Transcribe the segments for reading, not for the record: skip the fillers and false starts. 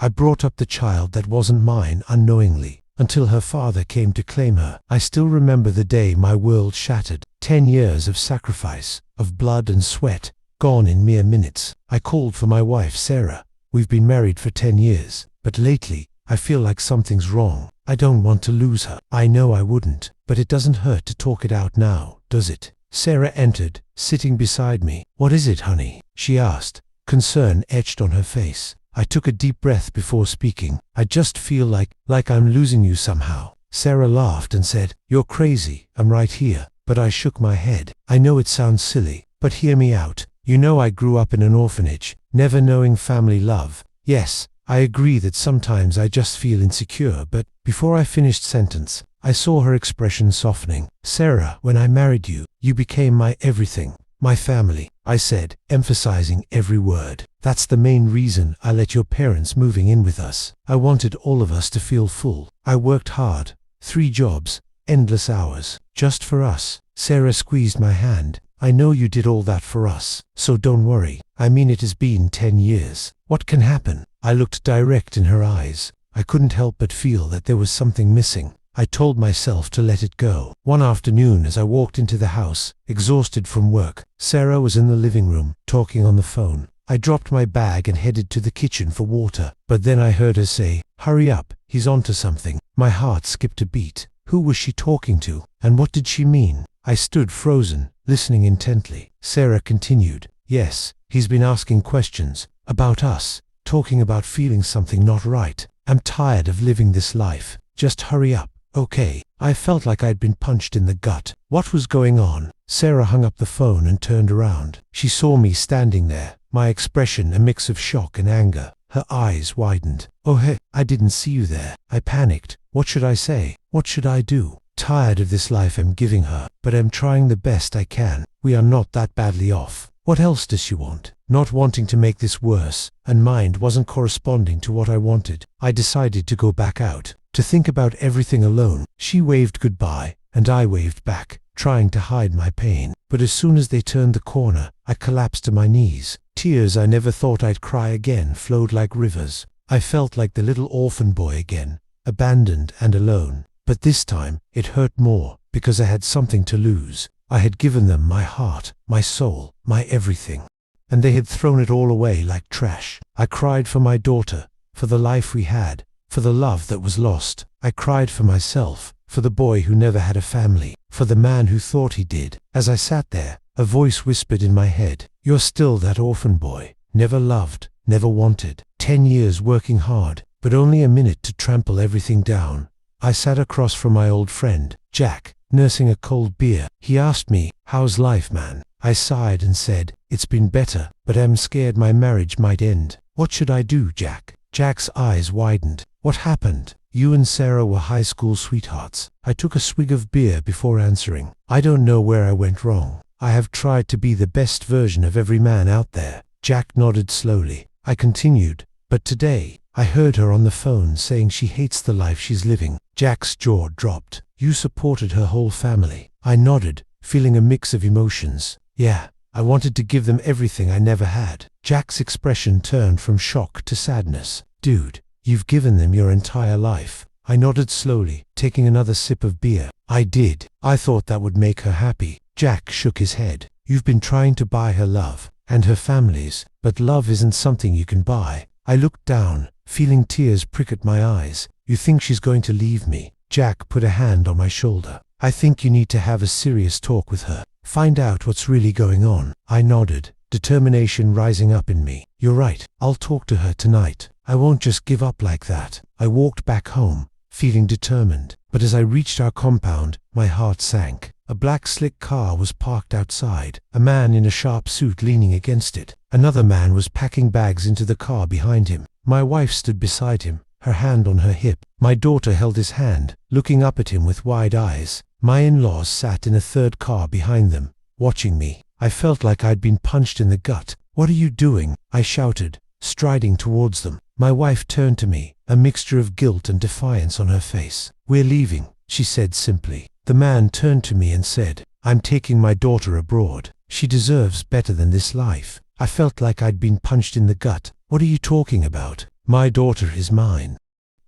I brought up the child that wasn't mine unknowingly, until her father came to claim her. I still remember the day my world shattered. 10 years of sacrifice, of blood and sweat, gone in mere minutes. I called for my wife, Sarah. We've been married for 10 years, but lately, I feel like something's wrong. I don't want to lose her. I know I wouldn't, but it doesn't hurt to talk it out now, does it? Sarah entered, sitting beside me. What is it, honey? She asked, concern etched on her face. I took a deep breath before speaking. I just feel like I'm losing you somehow. Sarah laughed and said, You're crazy, I'm right here. But I shook my head. I know it sounds silly, but hear me out. You know I grew up in an orphanage, never knowing family love. Yes, I agree that sometimes I just feel insecure, but before I finished sentence, I saw her expression softening. Sarah, when I married you, you became my everything, my family, I said, emphasizing every word. That's the main reason I let your parents moving in with us. I wanted all of us to feel full. I worked hard, 3 jobs, endless hours, just for us. Sarah squeezed my hand. I know you did all that for us, so don't worry. I mean, it has been 10 years. What can happen? I looked direct in her eyes. I couldn't help but feel that there was something missing. I told myself to let it go. One afternoon as I walked into the house, exhausted from work, Sarah was in the living room, talking on the phone. I dropped my bag and headed to the kitchen for water, but then I heard her say, Hurry up, he's onto something. My heart skipped a beat. Who was she talking to, and what did she mean? I stood frozen, listening intently. Sarah continued, Yes, he's been asking questions about us, talking about feeling something not right. I'm tired of living this life. Just hurry up, okay? I felt like I'd been punched in the gut. What was going on? Sarah hung up the phone and turned around. She saw me standing there, my expression a mix of shock and anger. Her eyes widened. Oh hey, I didn't see you there. I panicked. What should I say? What should I do? Tired of this life I'm giving her, but I'm trying the best I can. We are not that badly off. What else does she want? Not wanting to make this worse, and mind wasn't corresponding to what I wanted. I decided to go back out, to think about everything alone. She waved goodbye, and I waved back, trying to hide my pain. But as soon as they turned the corner, I collapsed to my knees. Tears I never thought I'd cry again flowed like rivers. I felt like the little orphan boy again, abandoned and alone. But this time, it hurt more, because I had something to lose. I had given them my heart, my soul, my everything. And they had thrown it all away like trash. I cried for my daughter, for the life we had, for the love that was lost. I cried for myself, for the boy who never had a family, for the man who thought he did. As I sat there, a voice whispered in my head, You're still that orphan boy, never loved, never wanted. 10 years working hard, but only a minute to trample everything down. I sat across from my old friend, Jack, nursing a cold beer. He asked me, How's life, man? I sighed and said, It's been better, but I'm scared my marriage might end. What should I do, Jack? Jack's eyes widened. What happened? You and Sarah were high school sweethearts. I took a swig of beer before answering. I don't know where I went wrong. I have tried to be the best version of every man out there. Jack nodded slowly. I continued, But today, I heard her on the phone saying she hates the life she's living. Jack's jaw dropped. You supported her whole family. I nodded, feeling a mix of emotions. Yeah, I wanted to give them everything I never had. Jack's expression turned from shock to sadness. Dude, you've given them your entire life. I nodded slowly, taking another sip of beer. I did. I thought that would make her happy. Jack shook his head. You've been trying to buy her love, and her family's, but love isn't something you can buy. I looked down, feeling tears prick at my eyes. You think she's going to leave me? Jack put a hand on my shoulder. I think you need to have a serious talk with her. Find out what's really going on. I nodded, determination rising up in me. You're right. I'll talk to her tonight. I won't just give up like that. I walked back home, feeling determined. But as I reached our compound, my heart sank. A black slick car was parked outside, a man in a sharp suit leaning against it. Another man was packing bags into the car behind him. My wife stood beside him, her hand on her hip. My daughter held his hand, looking up at him with wide eyes. My in-laws sat in a third car behind them, watching me. I felt like I'd been punched in the gut. What are you doing? I shouted, striding towards them. My wife turned to me, a mixture of guilt and defiance on her face. We're leaving, she said simply. The man turned to me and said, I'm taking my daughter abroad. She deserves better than this life. I felt like I'd been punched in the gut. What are you talking about? My daughter is mine.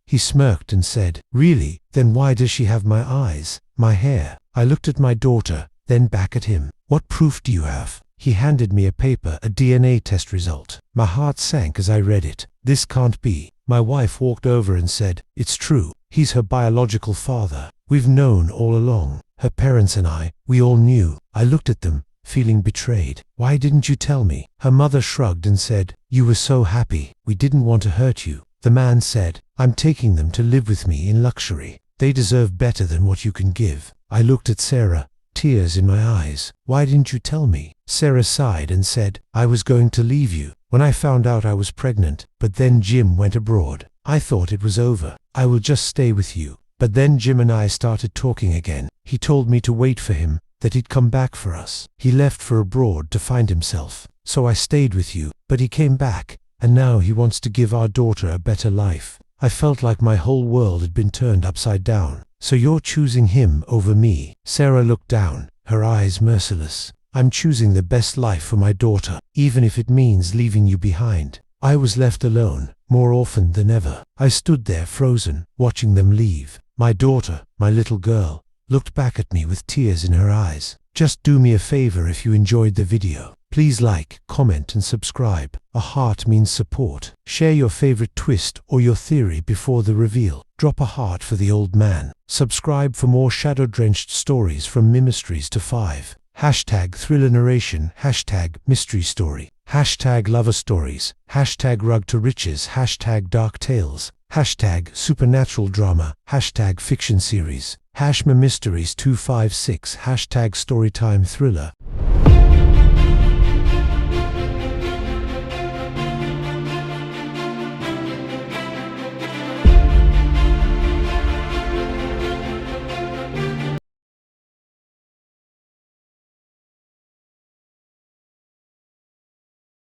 He smirked and said, really? Then why does she have my eyes, my hair? I looked at my daughter, then back at him. What proof do you have? He handed me a paper, a DNA test result. My heart sank as I read it. This can't be. My wife walked over and said, it's true. He's her biological father. We've known all along. Her parents and I, we all knew. I looked at them, feeling betrayed. Why didn't you tell me? Her mother shrugged and said, you were so happy. We didn't want to hurt you. The man said, I'm taking them to live with me in luxury. They deserve better than what you can give. I looked at Sarah, tears in my eyes. Why didn't you tell me? Sarah sighed and said, I was going to leave you when I found out I was pregnant, but then Jim went abroad. I thought it was over. I will just stay with you. But then Jim and I started talking again. He told me to wait for him, that he'd come back for us. He left for abroad to find himself. So I stayed with you, but he came back, and now he wants to give our daughter a better life. I felt like my whole world had been turned upside down. So you're choosing him over me? Sarah looked down, her eyes merciless. I'm choosing the best life for my daughter, even if it means leaving you behind. I was left alone, more orphaned than ever. I stood there frozen, watching them leave. My daughter, my little girl, looked back at me with tears in her eyes. Just do me a favor if you enjoyed the video. Please like, comment and subscribe. A heart means support. Share your favorite twist or your theory before the reveal. Drop a heart for the old man. Subscribe for more shadow-drenched stories from MimiStories to 5. Hashtag thriller narration, hashtag mystery story, hashtag lover stories, hashtag rug to riches, hashtag dark tales, hashtag supernatural drama, hashtag fiction series, MimiStories 256, hashtag storytime thriller.